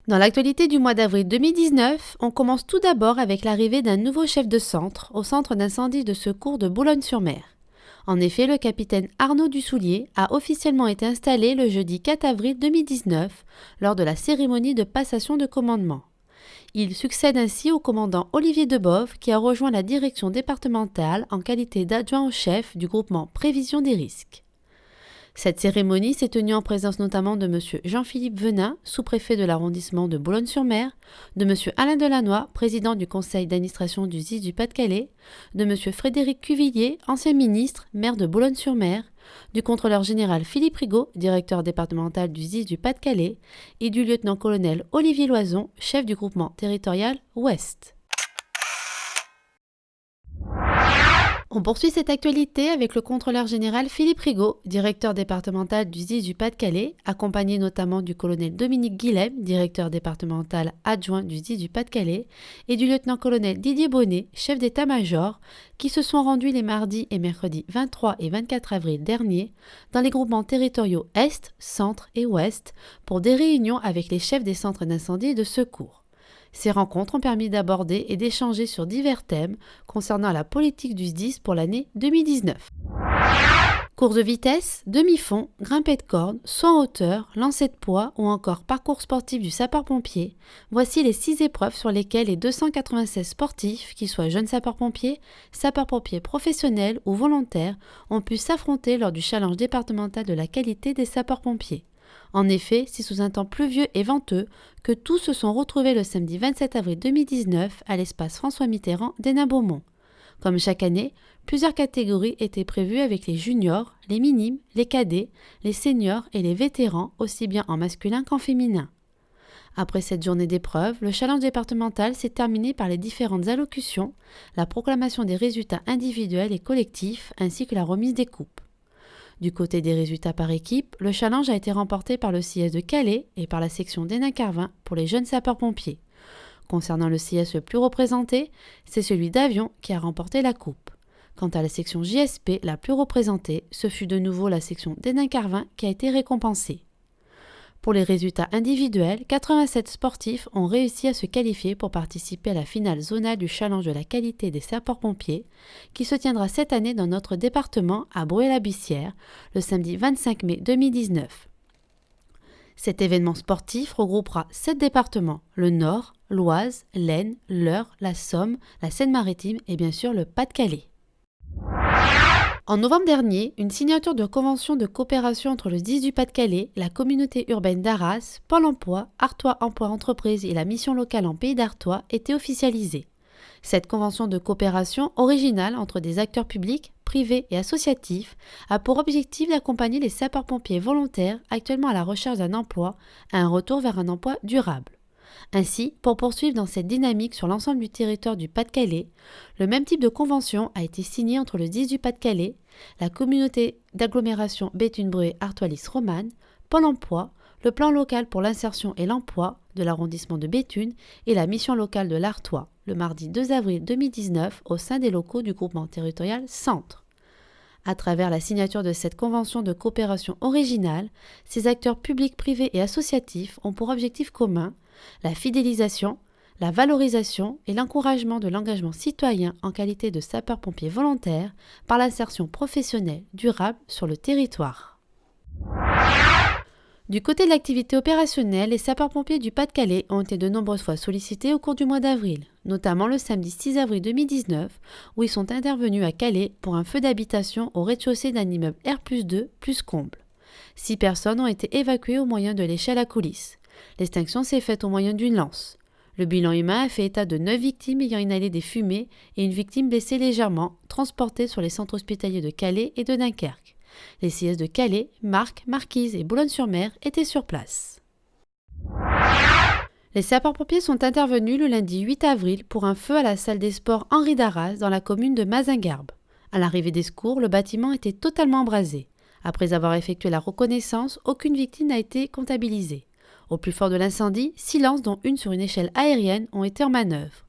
Dans l'actualité du mois d'avril 2019, on commence tout d'abord avec l'arrivée d'un nouveau chef de centre au centre d'incendie de secours de Boulogne-sur-Mer. En effet, le capitaine Arnaud Dussoulier a officiellement été installé le jeudi 4 avril 2019 lors de la cérémonie de passation de commandement. Il succède ainsi au commandant Olivier Debove qui a rejoint la direction départementale en qualité d'adjoint au chef du groupement Prévision des risques. Cette cérémonie s'est tenue en présence notamment de M. Jean-Philippe Venin, sous-préfet de l'arrondissement de Boulogne-sur-Mer, de M. Alain Delannoy, président du conseil d'administration du SDIS du Pas-de-Calais, de M. Frédéric Cuvillier, ancien ministre, maire de Boulogne-sur-Mer, du contrôleur général Philippe Rigaud, directeur départemental du SDIS du Pas-de-Calais, et du lieutenant-colonel Olivier Loison, chef du groupement territorial Ouest. On poursuit cette actualité avec le contrôleur général Philippe Rigaud, directeur départemental du SDIS du Pas-de-Calais, accompagné notamment du colonel Dominique Guilhem, directeur départemental adjoint du SDIS du Pas-de-Calais, et du lieutenant-colonel Didier Bonnet, chef d'état-major, qui se sont rendus les mardis et mercredis 23 et 24 avril dernier dans les groupements territoriaux Est, Centre et Ouest pour des réunions avec les chefs des centres d'incendie et de secours. Ces rencontres ont permis d'aborder et d'échanger sur divers thèmes concernant la politique du SDIS pour l'année 2019. Course de vitesse, demi-fond, grimpée de corde, saut en hauteur, lancer de poids ou encore parcours sportif du sapeur-pompier, voici les 6 épreuves sur lesquelles les 296 sportifs, qu'ils soient jeunes sapeurs-pompiers, sapeurs-pompiers professionnels ou volontaires, ont pu s'affronter lors du challenge départemental de la qualité des sapeurs-pompiers. En effet, c'est sous un temps pluvieux et venteux que tous se sont retrouvés le samedi 27 avril 2019 à l'espace François Mitterrand d'Hénin-Beaumont. Comme chaque année, plusieurs catégories étaient prévues avec les juniors, les minimes, les cadets, les seniors et les vétérans, aussi bien en masculin qu'en féminin. Après cette journée d'épreuve, le challenge départemental s'est terminé par les différentes allocutions, la proclamation des résultats individuels et collectifs ainsi que la remise des coupes. Du côté des résultats par équipe, le challenge a été remporté par le CIS de Calais et par la section d'Hénin-Carvin pour les jeunes sapeurs-pompiers. Concernant le CIS le plus représenté, c'est celui d'Avion qui a remporté la coupe. Quant à la section JSP la plus représentée, ce fut de nouveau la section d'Hénin-Carvin qui a été récompensée. Pour les résultats individuels, 87 sportifs ont réussi à se qualifier pour participer à la finale zonale du challenge de la qualité des sapeurs-pompiers qui se tiendra cette année dans notre département à Bruay-la-Bussière le samedi 25 mai 2019. Cet événement sportif regroupera 7 départements, le Nord, l'Oise, l'Aisne, l'Eure, la Somme, la Seine-Maritime et bien sûr le Pas-de-Calais. En novembre dernier, une signature de convention de coopération entre le SDIS du Pas-de-Calais, la communauté urbaine d'Arras, Pôle emploi, Artois Emploi Entreprise et la mission locale en Pays d'Artois était officialisée. Cette convention de coopération originale entre des acteurs publics, privés et associatifs a pour objectif d'accompagner les sapeurs-pompiers volontaires actuellement à la recherche d'un emploi à un retour vers un emploi durable. Ainsi, pour poursuivre dans cette dynamique sur l'ensemble du territoire du Pas-de-Calais, le même type de convention a été signé entre le SDIS du Pas-de-Calais, la communauté d'agglomération Béthune-Bruay-Artois-Lys-Romane, Pôle emploi, le plan local pour l'insertion et l'emploi de l'arrondissement de Béthune et la mission locale de l'Artois, le mardi 2 avril 2019 au sein des locaux du groupement territorial Centre. À travers la signature de cette convention de coopération originale, ces acteurs publics, privés et associatifs ont pour objectif commun la fidélisation, la valorisation et l'encouragement de l'engagement citoyen en qualité de sapeur-pompier volontaire par l'insertion professionnelle durable sur le territoire. Du côté de l'activité opérationnelle, les sapeurs-pompiers du Pas-de-Calais ont été de nombreuses fois sollicités au cours du mois d'avril, notamment le samedi 6 avril 2019, où ils sont intervenus à Calais pour un feu d'habitation au rez-de-chaussée d'un immeuble R+2 plus comble. 6 personnes ont été évacuées au moyen de l'échelle à coulisses. L'extinction s'est faite au moyen d'une lance. Le bilan humain a fait état de 9 victimes ayant inhalé des fumées et une victime blessée légèrement, transportée sur les centres hospitaliers de Calais et de Dunkerque. Les CIS de Calais, Marques, Marquise et Boulogne-sur-Mer étaient sur place. Les sapeurs-pompiers sont intervenus le lundi 8 avril pour un feu à la salle des sports Henri d'Arras dans la commune de Mazingarbe. À l'arrivée des secours, le bâtiment était totalement embrasé. Après avoir effectué la reconnaissance, aucune victime n'a été comptabilisée. Au plus fort de l'incendie, 6 lances, dont une sur une échelle aérienne, ont été en manœuvre.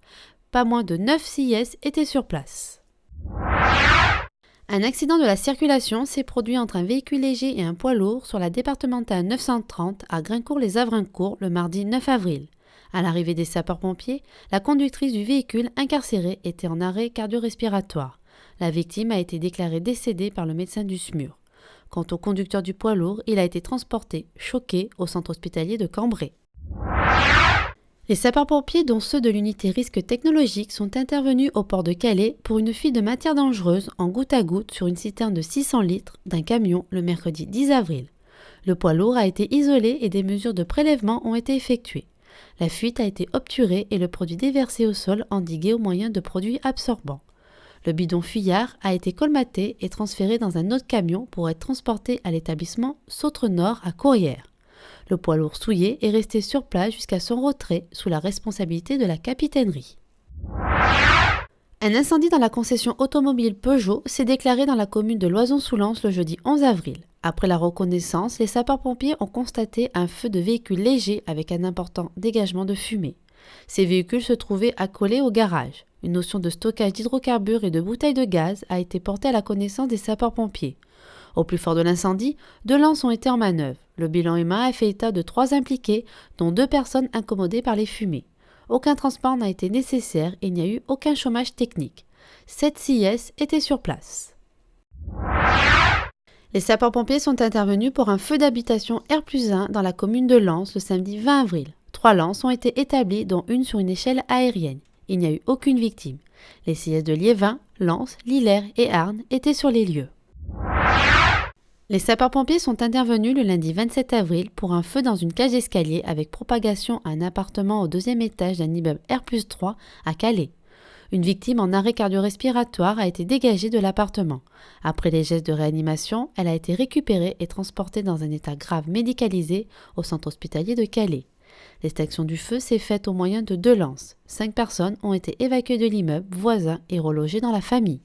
Pas moins de 9 CIS étaient sur place. Un accident de la circulation s'est produit entre un véhicule léger et un poids lourd sur la départementale 930 à Graincourt-les-Avrincourt le mardi 9 avril. À l'arrivée des sapeurs-pompiers, la conductrice du véhicule incarcéré était en arrêt cardio-respiratoire. La victime a été déclarée décédée par le médecin du SMUR. Quant au conducteur du poids lourd, il a été transporté, choqué, au centre hospitalier de Cambrai. Les sapeurs-pompiers, dont ceux de l'unité risque technologique, sont intervenus au port de Calais pour une fuite de matière dangereuse en goutte à goutte sur une citerne de 600 litres d'un camion le mercredi 10 avril. Le poids lourd a été isolé et des mesures de prélèvement ont été effectuées. La fuite a été obturée et le produit déversé au sol endigué au moyen de produits absorbants. Le bidon fuyard a été colmaté et transféré dans un autre camion pour être transporté à l'établissement Sautre Nord à Courrières. Le poids lourd souillé est resté sur place jusqu'à son retrait sous la responsabilité de la capitainerie. Un incendie dans la concession automobile Peugeot s'est déclaré dans la commune de Loison-sous-Lens le jeudi 11 avril. Après la reconnaissance, les sapeurs-pompiers ont constaté un feu de véhicule léger avec un important dégagement de fumée. Ces véhicules se trouvaient accolés au garage. Une notion de stockage d'hydrocarbures et de bouteilles de gaz a été portée à la connaissance des sapeurs-pompiers. Au plus fort de l'incendie, 2 lances ont été en manœuvre. Le bilan humain a fait état de 3 impliqués, dont 2 personnes incommodées par les fumées. Aucun transport n'a été nécessaire et il n'y a eu aucun chômage technique. 7 CIS étaient sur place. Les sapeurs-pompiers sont intervenus pour un feu d'habitation R+1 dans la commune de Lens le samedi 20 avril. 3 lances ont été établies, dont une sur une échelle aérienne. Il n'y a eu aucune victime. Les CIS de Liévin, Lens, Lillers et Arnes étaient sur les lieux. Les sapeurs-pompiers sont intervenus le lundi 27 avril pour un feu dans une cage d'escalier avec propagation à un appartement au 2e étage d'un immeuble R+3 à Calais. Une victime en arrêt cardio-respiratoire a été dégagée de l'appartement. Après les gestes de réanimation, elle a été récupérée et transportée dans un état grave médicalisé au centre hospitalier de Calais. L'extinction du feu s'est faite au moyen de 2 lances. 5 personnes ont été évacuées de l'immeuble voisin et relogées dans la famille.